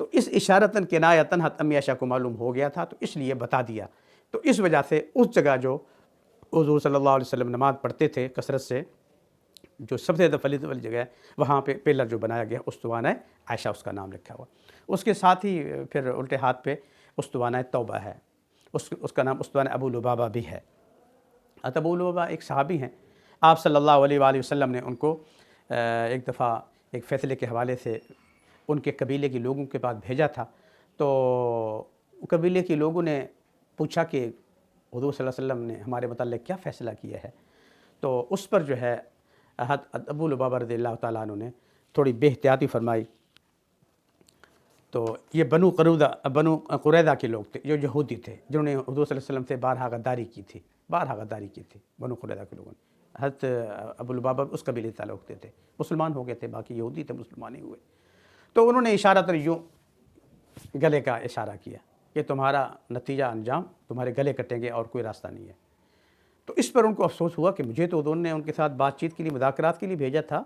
تو اس اشارتاً کنایتاً حضرت امی عائشہ کو معلوم ہو گیا تھا، تو اس لیے بتا دیا۔ تو اس وجہ سے اس جگہ جو حضور صلی اللہ علیہ وسلم نماز پڑھتے تھے کثرت سے، جو سب سے زیادہ فضیلت والی جگہ ہے، وہاں پہ پلر جو بنایا گیا استوانہ عائشہ اس کا نام لکھا ہوا۔ اس کے ساتھ ہی پھر الٹے ہاتھ پہ استوانہ توبہ ہے، اس کا نام استوانہ ابو لبابہ بھی ہے۔ ابو لبابہ ایک صحابی ہیں، آپ صلی اللہ علیہ وآلہ وسلم نے ان کو ایک دفعہ ایک فیصلے کے حوالے سے ان کے قبیلے کے لوگوں کے پاس بھیجا تھا۔ تو قبیلے کے لوگوں نے پوچھا کہ حضور صلی اللہ علیہ وسلم نے ہمارے متعلق کیا فیصلہ کیا ہے؟ تو اس پر جو ہے حضرت ابو لبابہ رضی اللہ تعالیٰ عنہ نے تھوڑی بے احتیاطی فرمائی۔ تو یہ بنو قریظہ کے لوگ تھے، جو یہودی تھے، جنہوں نے حضور صلی اللہ علیہ وسلم سے بارہا غداری کی تھی، بنو قریظہ کے لوگوں نے۔ حضرت ابو لبابہ اس قبیلے سے تعلق تھے، مسلمان ہو گئے تھے، باقی یہودی تھے، مسلمان نہیں ہوئے۔ تو انہوں نے اشارہ یوں گلے کا اشارہ کیا کہ تمہارا نتیجہ انجام تمہارے گلے کٹیں گے اور کوئی راستہ نہیں ہے۔ تو اس پر ان کو افسوس ہوا کہ مجھے تو انہوں نے ان کے ساتھ بات چیت کے لیے، مذاکرات کے لیے بھیجا تھا،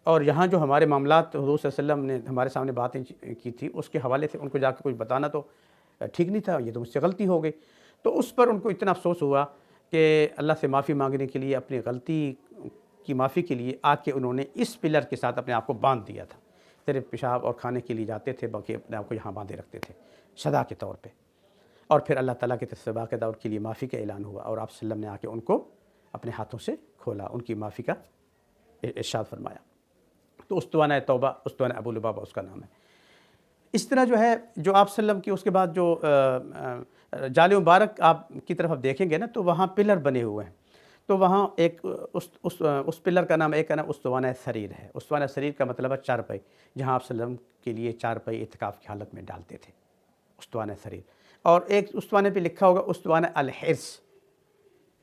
اور یہاں جو ہمارے معاملات حضور صلی اللہ علیہ وسلم نے ہمارے سامنے باتیں کی تھی، اس کے حوالے سے ان کو جا کے کچھ بتانا تو ٹھیک نہیں تھا، یہ تو مجھ سے غلطی ہو گئی۔ تو اس پر ان کو اتنا افسوس ہوا کہ اللہ سے معافی مانگنے کے لیے، اپنی غلطی کی معافی کے لیے آ کے انہوں نے اس پلر کے ساتھ اپنے آپ کو باندھ دیا تھا۔ صرف پیشاب اور کھانے کے لیے جاتے تھے، باقی اپنے آپ کو یہاں باندھے رکھتے تھے سزا کے طور پہ۔ اور پھر اللہ تعالیٰ کے طرف سے باقاعدہ ان کے لیے معافی کا اعلان ہوا، اور آپ صلی اللہ علیہ وسلم نے آ کے ان کو اپنے ہاتھوں سے کھولا، ان کی معافی کا ارشاد فرمایا۔ تو استوانہ توبہ، استوانہ ابو لبابہ اس کا نام ہے۔ اس طرح جو ہے، جو آپ صلی اللہ علیہ وسلم کی اس کے بعد جو جال مبارک آپ کی طرف آپ دیکھیں گے نا، تو وہاں پلر بنے ہوئے ہیں۔ تو وہاں ایک اس پلر کا نام، ایک کا نام استوانہ سریر ہے۔ استوانہ سریر کا مطلب ہے چارپائی، جہاں آپ صلی اللہ علیہ وسلم کے لیے چارپائی اعتکاف کی حالت میں ڈالتے تھے، استوانہ سریر۔ اور ایک استوانے پہ لکھا ہوگا استوانہ الحرس،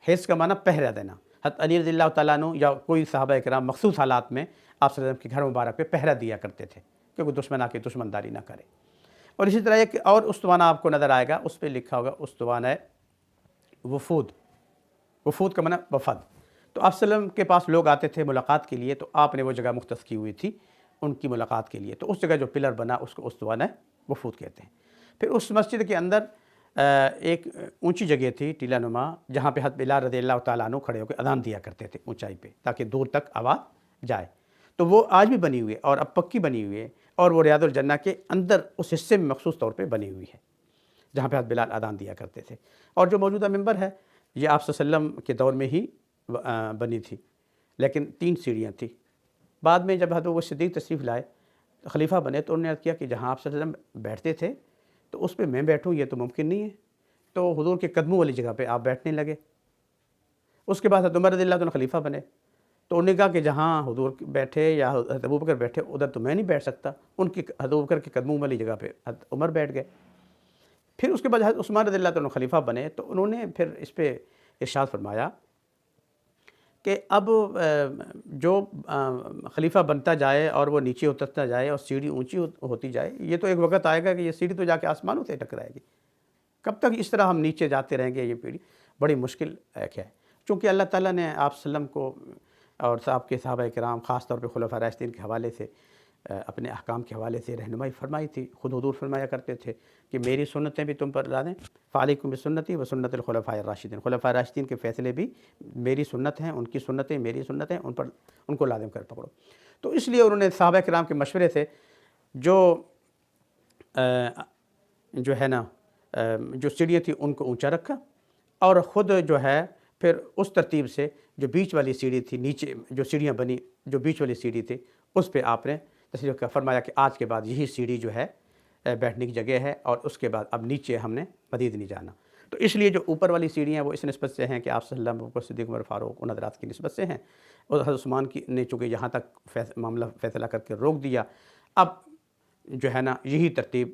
حرس کا معنی پہرا دینا۔ حضرت علی رضی اللہ تعالیٰ عنہ یا کوئی صحابہ کرام مخصوص حالات میں آپ صلی اللہ علیہ وسلم کے گھر مبارک پہ پہرا دیا کرتے تھے کہ کوئی دشمن آ کے دشمنداری نہ کرے۔ اور اسی طرح ایک اور استوانہ آپ کو نظر آئے گا، اس پہ لکھا ہوگا استوانہ وفود۔ وفود کا معنی وفد۔ تو آپ صلی اللہ علیہ وسلم کے پاس لوگ آتے تھے ملاقات کے لیے، تو آپ نے وہ جگہ مختص کی ہوئی تھی ان کی ملاقات کے لیے، تو اس جگہ جو پلر بنا اس کو استوانہ وفود کہتے ہیں۔ پھر اس مسجد کے اندر ایک اونچی جگہ تھی ٹیلہ نما، جہاں پہ حضرت بلال رضی اللہ تعالیٰ عنہ کھڑے ہو کے اذان دیا کرتے تھے اونچائی پہ، تاکہ دور تک آواز جائے۔ تو وہ آج بھی بنی ہوئی ہے، اور اب پکی بنی ہوئی ہے، اور وہ ریاض الجنہ کے اندر اس حصے میں مخصوص طور پہ بنی ہوئی ہے، جہاں پہ حضرت بلال اذان دیا کرتے تھے۔ اور جو موجودہ ممبر ہے، یہ آپ صلی اللہ علیہ وسلم کے دور میں ہی بنی تھی، لیکن 3 سیڑھیاں تھیں۔ بعد میں جب حضرت صدیق تشریف لائے، خلیفہ بنے، تو انہوں نے عرض کیا کہ جہاں آپ صلی اللہ علیہ وسلم بیٹھتے تھے تو اس پہ میں بیٹھوں، یہ تو ممکن نہیں ہے۔ تو حضور کے قدموں والی جگہ پہ آپ بیٹھنے لگے۔ اس کے بعد حضرت عمر رضی اللہ عنہ خلیفہ بنے، تو انہوں نے کہا کہ جہاں حضور بیٹھے یا حضرت ابوبکر بیٹھے ادھر تو میں نہیں بیٹھ سکتا۔ ان کی حضرت ابوبکر کے قدموں والی جگہ پہ حضرت عمر بیٹھ گئے۔ پھر اس کے بعد حضرت عثمان رضی اللہ عنہ خلیفہ بنے، تو انہوں نے پھر اس پہ ارشاد فرمایا کہ اب جو خلیفہ بنتا جائے اور وہ نیچے اترتا جائے اور سیڑھی اونچی ہوتی جائے، یہ تو ایک وقت آئے گا کہ یہ سیڑھی تو جا کے آسمانوں سے ٹکرائے گی۔ کب تک اس طرح ہم نیچے جاتے رہیں گے؟ یہ پیڑھی بڑی مشکل ہے، چونکہ اللہ تعالیٰ نے آپ صلی اللہ علیہ وسلم کو اور آپ کے صحابہ کرام، خاص طور پہ خلفاء راشدین کے حوالے سے، اپنے احکام کے حوالے سے رہنمائی فرمائی تھی۔ خود حضور فرمایا کرتے تھے کہ میری سنتیں بھی تم پر لا دیں، فعلیکم بسنتی و سنت الخلفاء الراشدین۔ خلفاء راشدین کے فیصلے بھی میری سنت ہیں، ان کی سنتیں میری سنتیں، ان کو لازم کر پکڑو۔ تو اس لیے انہوں نے صحابہ کرام کے مشورے سے جو ہے نا جو سیڑھیاں تھیں ان کو اونچا رکھا، اور خود جو ہے پھر اس ترتیب سے جو بیچ والی سیڑھی تھی، نیچے جو سیڑھیاں بنی، جو بیچ والی سیڑھی تھی، اس پہ آپ نے تشریف فرمایا کہ آج کے بعد یہی سیڑھی جو ہے بیٹھنے کی جگہ ہے، اور اس کے بعد اب نیچے ہم نے مزید نہیں جانا۔ تو اس لیے جو اوپر والی سیڑھیاں وہ اس نسبت سے ہیں کہ آپ صلی اللہ علیہ وسلم، صدیق، عمر، فاروق، ان حضرات کی نسبت سے ہیں، اور حضرت عثمان نے چونکہ یہاں تک معاملہ فیصلہ کر کے روک دیا، اب جو ہے نا یہی ترتیب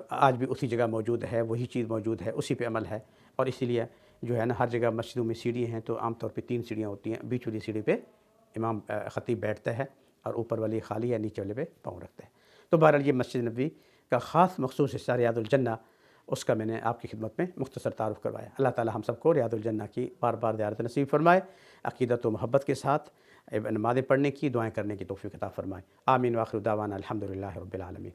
آج بھی اسی جگہ موجود ہے، وہی چیز موجود ہے، اسی پہ عمل ہے۔ اور اسی لیے جو ہے نا ہر جگہ مسجدوں میں سیڑھی ہیں، تو عام طور پہ 3 سیڑھیاں ہوتی ہیں۔ بیچ والی سیڑھی پہ امام خطیب بیٹھتا ہے، اور اوپر والی خالی ہے، نیچے والے پہ پاؤں رکھتا ہے۔ تو بہرحال یہ مسجد نبوی کا خاص مخصوص حصہ ریاض الجنہ، اس کا میں نے آپ کی خدمت میں مختصر تعارف کروایا۔ اللہ تعالی ہم سب کو ریاض الجنہ کی بار بار زیارت نصیب فرمائے، عقیدت و محبت کے ساتھ نمازیں پڑھنے کی، دعائیں کرنے کی توفیق عطا فرمائے۔ آمین، وآخر دعوانا الحمدللہ رب العالمین۔